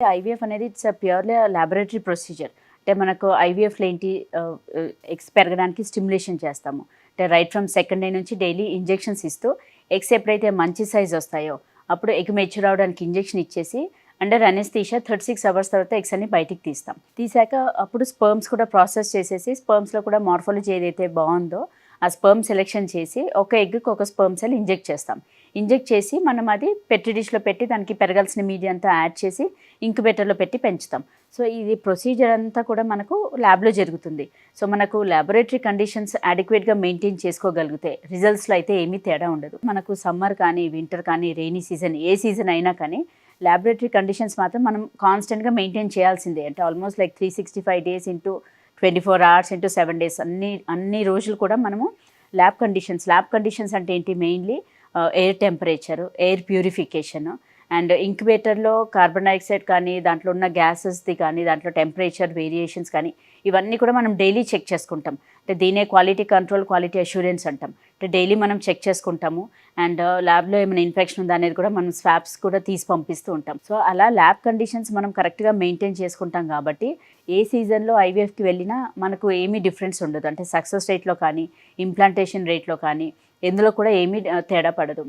IVF అనేది it's purely laboratory procedure. అంటే మనకు ఐవీఎఫ్లో ఏంటి ఎగ్స్ పెరగడానికి స్టిమ్యులేషన్ చేస్తాము. అంటే రైట్ ఫ్రమ్ సెకండ్ డే నుంచి డైలీ ఇంజెక్షన్స్ ఇస్తూ ఎగ్స్ ఎప్పుడైతే మంచి సైజ్ వస్తాయో అప్పుడు ఎగ్ మెచ్యూర్ అవడానికి ఇంజెక్షన్ ఇచ్చేసి అండర్ అనెస్థీషియా 36 అవర్స్ తర్వాత ఎగ్స్ అన్ని బయటికి తీస్తాం. తీసాక అప్పుడు స్పర్మ్స్ కూడా ప్రాసెస్ చేసేసి స్పర్మ్స్లో కూడా మార్ఫాలజీ ఏదైతే బాగుందో ఆ స్పర్మ్ సెలెక్షన్ చేసి ఒక ఎగ్కి ఒక స్పర్మ్ సెల్ ఇంజెక్ట్ చేస్తాం. ఇంజెక్ట్ చేసి మనం అది పెట్రి డిష్లో పెట్టి దానికి పెరగాల్సిన మీడియా అంతా యాడ్ చేసి ఇంక్యుబేటర్లో పెట్టి పెంచుతాం. సో ఇది ప్రొసీజర్ అంతా కూడా మనకు ల్యాబ్లో జరుగుతుంది. సో మనకు ల్యాబొరేటరీ కండిషన్స్ అడిక్వేట్గా మెయింటైన్ చేసుకోగలిగితే రిజల్ట్స్లో అయితే ఏమీ తేడా ఉండదు. మనకు సమ్మర్ కానీ వింటర్ కానీ రెయినీ సీజన్ ఏ సీజన్ అయినా కానీ ల్యాబొరేటరీ కండిషన్స్ మాత్రం మనం కాన్స్టెంట్గా మెయింటైన్ చేయాల్సిందే. అంటే almost like 365 days into 24 hours into 7 days అన్ని రోజులు కూడా మనము ల్యాబ్ కండిషన్స్ అంటే ఏంటి, mainly air temperature, air purification and ఇంక్యుబేటర్లో కార్బన్ డైఆక్సైడ్ కానీ దాంట్లో ఉన్న గ్యాసెస్ది కానీ దాంట్లో టెంపరేచర్ వేరియేషన్స్ కానీ ఇవన్నీ కూడా మనం డైలీ చెక్ చేసుకుంటాం. అంటే దీనే క్వాలిటీ కంట్రోల్, క్వాలిటీ అష్యూరెన్స్ అంటాం. అంటే డైలీ మనం చెక్ చేసుకుంటాము అండ్ ల్యాబ్లో ఏమైనా ఇన్ఫెక్షన్ ఉందా అనేది కూడా మనం స్వాబ్స్ కూడా తీసి పంపిస్తూ ఉంటాం. సో అలా ల్యాబ్ కండిషన్స్ మనం కరెక్ట్గా మెయింటైన్ చేసుకుంటాం కాబట్టి ఏ సీజన్లో ఐవీఎఫ్కి వెళ్ళినా మనకు ఏమీ డిఫరెన్స్ ఉండదు. అంటే సక్సెస్ రేట్లో కానీ ఇంప్లాంటేషన్ రేట్లో కానీ ఎందులో కూడా ఏమీ తేడా పడదు.